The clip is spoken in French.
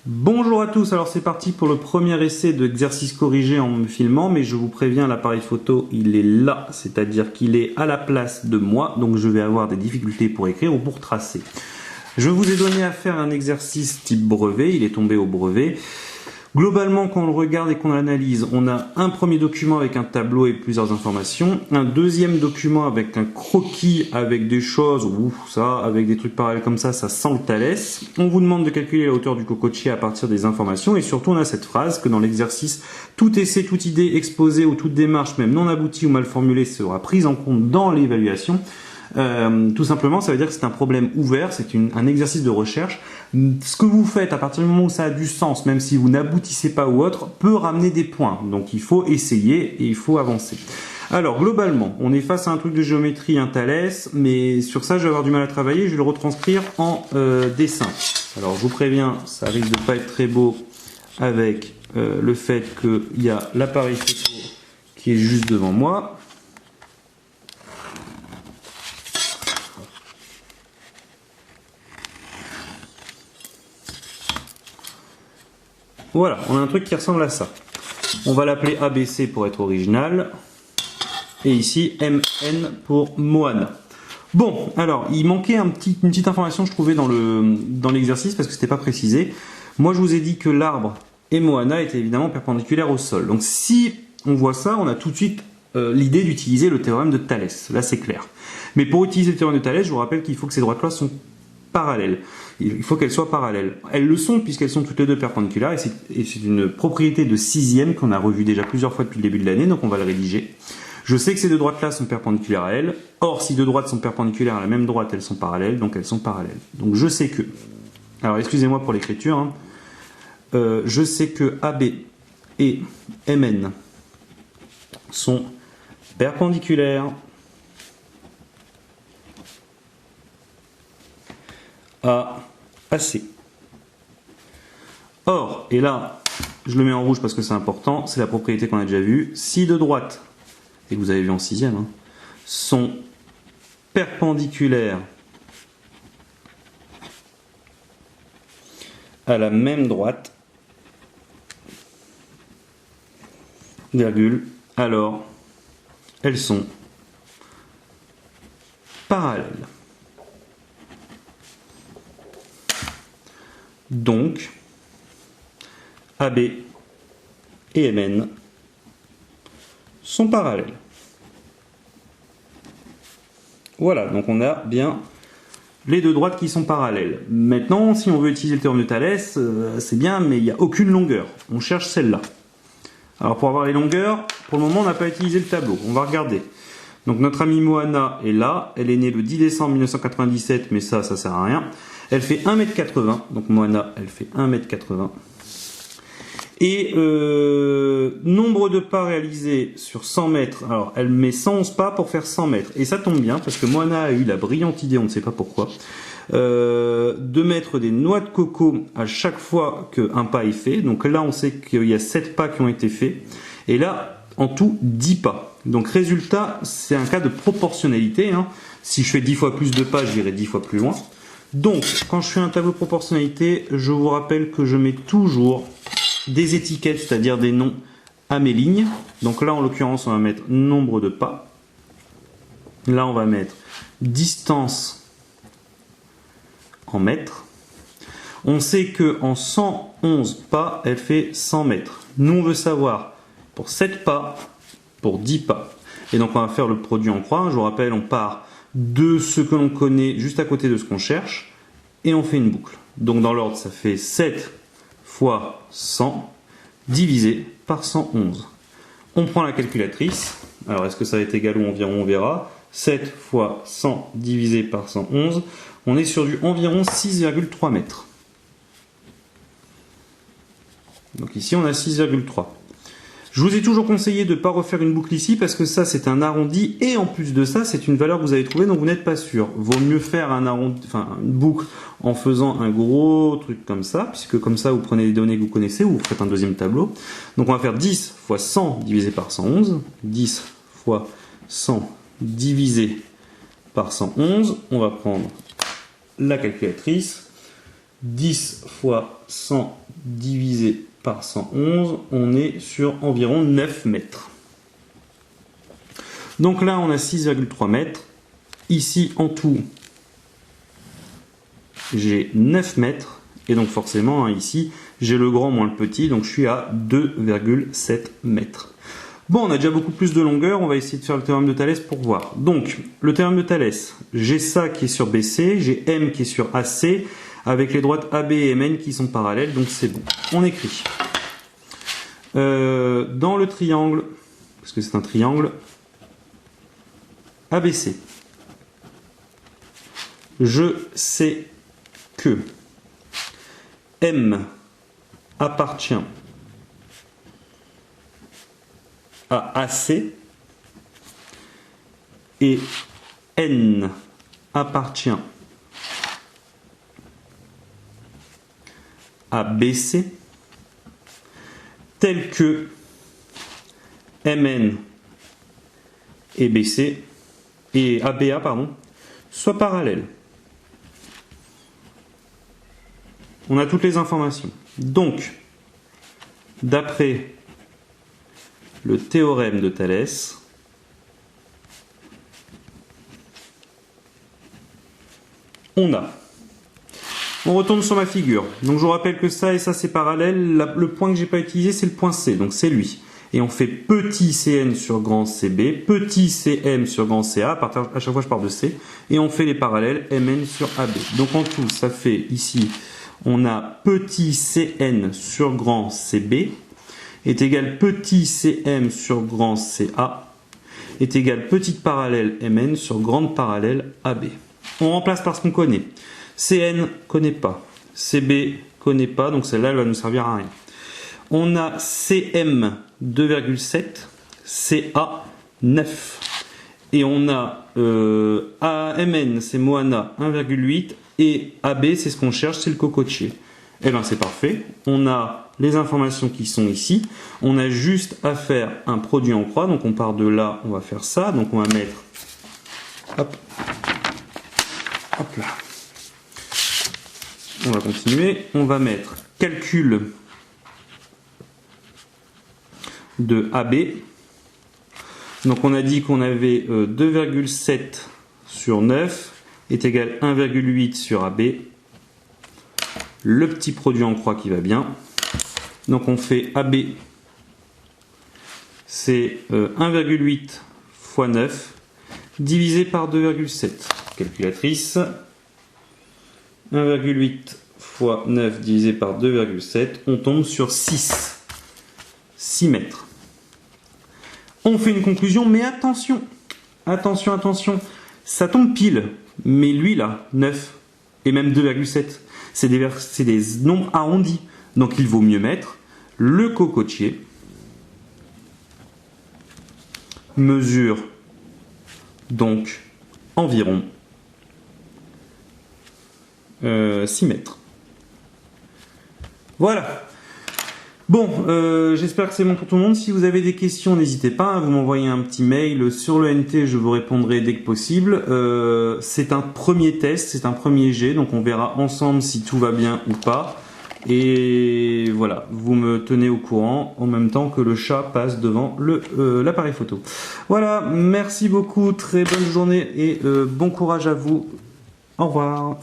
Bonjour à tous, alors c'est parti pour le premier essai d'exercice corrigé en me filmant, mais je vous préviens, l'appareil photo il est là, c'est-à-dire qu'il est à la place de moi, donc je vais avoir des difficultés pour écrire ou pour tracer. Je vous ai donné à faire un exercice type brevet, il est tombé au brevet. Globalement, quand on le regarde et qu'on l'analyse, on a un premier document avec un tableau et plusieurs informations, un deuxième document avec un croquis avec des choses, avec des trucs parallèles comme ça sent le Thalès. On vous demande de calculer la hauteur du cocotier à partir des informations et surtout on a cette phrase que dans l'exercice, tout essai, toute idée exposée ou toute démarche, même non aboutie ou mal formulée, sera prise en compte dans l'évaluation. Tout simplement, ça veut dire que c'est un problème ouvert, c'est un exercice de recherche. Ce que vous faites à partir du moment où ça a du sens, même si vous n'aboutissez pas ou autre, peut ramener des points. Donc il faut essayer et il faut avancer. Alors globalement, on est face à un truc de géométrie, un Thalès, mais sur ça je vais avoir du mal à travailler, je vais le retranscrire en dessin. Alors je vous préviens, ça risque de pas être très beau avec le fait qu'il y a l'appareil photo qui est juste devant moi. Voilà, on a un truc qui ressemble à ça. On va l'appeler ABC pour être original. Et ici, MN pour Moana. Bon, alors, il manquait une petite information, je trouvais, dans l'exercice, parce que c'était pas précisé. Moi, je vous ai dit que l'arbre et Moana étaient évidemment perpendiculaires au sol. Donc, si on voit ça, on a tout de suite l'idée d'utiliser le théorème de Thalès. Là, c'est clair. Mais pour utiliser le théorème de Thalès, je vous rappelle qu'il faut que ces droites-là sont parallèles. Il faut qu'elles soient parallèles. Elles le sont puisqu'elles sont toutes les deux perpendiculaires et c'est une propriété de sixième qu'on a revue déjà plusieurs fois depuis le début de l'année, donc on va le rédiger. Je sais que ces deux droites-là sont perpendiculaires à elles. Or, si deux droites sont perpendiculaires à la même droite, elles sont parallèles, donc elles sont parallèles. Donc je sais que... Alors excusez-moi pour l'écriture. Hein. Je sais que AB et MN sont perpendiculaires à AC. Or, et là, je le mets en rouge parce que c'est important, c'est la propriété qu'on a déjà vue. Si deux droites, et que vous avez vu en sixième, hein, sont perpendiculaires à la même droite, virgule, alors elles sont parallèles. Donc, AB et MN sont parallèles. Voilà, donc on a bien les deux droites qui sont parallèles. Maintenant, si on veut utiliser le théorème de Thalès, c'est bien, mais il n'y a aucune longueur. On cherche celle-là. Alors pour avoir les longueurs, pour le moment, on n'a pas utilisé le tableau. On va regarder. Donc notre amie Moana est là. Elle est née le 10 décembre 1997, mais ça sert à rien. Elle fait 1m80, donc Moana, elle fait 1m80. Et nombre de pas réalisés sur 100 mètres, alors elle met 111 pas pour faire 100 mètres. Et ça tombe bien, parce que Moana a eu la brillante idée, on ne sait pas pourquoi, de mettre des noix de coco à chaque fois qu'un pas est fait. Donc là, on sait qu'il y a 7 pas qui ont été faits. Et là, en tout, 10 pas. Donc résultat, c'est un cas de proportionnalité. Hein. Si je fais 10 fois plus de pas, j'irai 10 fois plus loin. Donc, quand je fais un tableau de proportionnalité, je vous rappelle que je mets toujours des étiquettes, c'est-à-dire des noms à mes lignes. Donc là, en l'occurrence, on va mettre nombre de pas. Là, on va mettre distance en mètres. On sait qu'en 111 pas, elle fait 100 mètres. Nous, on veut savoir pour 7 pas, pour 10 pas. Et donc, on va faire le produit en croix. Je vous rappelle, on part de ce que l'on connaît juste à côté de ce qu'on cherche et on fait une boucle. Donc dans l'ordre, ça fait 7 fois 100 divisé par 111. On prend la calculatrice. Alors est-ce que ça va être égal ou environ, on verra. 7 fois 100 divisé par 111, on est sur du environ 6,3 mètres. Donc ici on a 6,3. Je vous ai toujours conseillé de ne pas refaire une boucle ici parce que ça c'est un arrondi et en plus de ça c'est une valeur que vous avez trouvée donc vous n'êtes pas sûr. Vaut mieux faire une boucle en faisant un gros truc comme ça, puisque comme ça vous prenez les données que vous connaissez ou vous faites un deuxième tableau. Donc on va faire 10 fois 100 divisé par 111, 10 fois 100 divisé par 111, on va prendre la calculatrice. 10 fois 100 divisé par 111, on est sur environ 9 mètres. Donc là, on a 6,3 mètres. Ici, en tout, j'ai 9 mètres. Et donc forcément, hein, ici, j'ai le grand moins le petit, donc je suis à 2,7 mètres. Bon, on a déjà beaucoup plus de longueur, on va essayer de faire le théorème de Thalès pour voir. Donc, le théorème de Thalès, j'ai ça qui est sur BC, j'ai M qui est sur AC, avec les droites AB et MN qui sont parallèles, donc c'est bon. On écrit. Dans le triangle, parce que c'est un triangle, ABC, je sais que M appartient à AC et N appartient à BC, tel que MN et BC et ABA soient parallèles. On a toutes les informations. Donc, d'après le théorème de Thalès, on retourne sur ma figure. Donc je vous rappelle que ça et ça c'est parallèle. Le point que j'ai pas utilisé c'est le point C, donc c'est lui. Et on fait petit Cn sur grand Cb, petit Cm sur grand Ca, à chaque fois je pars de C, et on fait les parallèles Mn sur AB. Donc en tout, ça fait ici, on a petit Cn sur grand Cb est égal petit Cm sur grand Ca est égal petite parallèle Mn sur grande parallèle AB. On remplace par ce qu'on connaît. Cn connaît pas, Cb connaît pas, donc celle-là elle va nous servir à rien. On a Cm 2,7, Ca 9. Et on a Mn, c'est Moana 1,8 et AB, c'est ce qu'on cherche, c'est le cocotier. Et bien c'est parfait. On a les informations qui sont ici. On a juste à faire un produit en croix. Donc on part de là, on va faire ça. Donc on va mettre, hop, hop là. On va continuer. On va mettre calcul de AB. Donc on a dit qu'on avait 2,7 sur 9 est égal à 1,8 sur AB. Le petit produit en croix qui va bien. Donc on fait AB, c'est 1,8 fois 9 divisé par 2,7. Calculatrice. 1,8 fois 9 divisé par 2,7, on tombe sur 6 mètres. On fait une conclusion, mais attention, attention, attention, ça tombe pile, mais lui là, 9 et même 2,7, c'est des nombres arrondis, donc il vaut mieux mettre le cocotier mesure donc environ 6 mètres. Voilà. Bon, j'espère que c'est bon pour tout le monde. Si vous avez des questions, n'hésitez pas à vous m'envoyer un petit mail sur le NT, je vous répondrai dès que possible. C'est un premier test, c'est un premier jet, donc on verra ensemble si tout va bien ou pas. Et voilà, vous me tenez au courant en même temps que le chat passe devant l'appareil photo. Voilà, merci beaucoup, très bonne journée et bon courage à vous. Au revoir.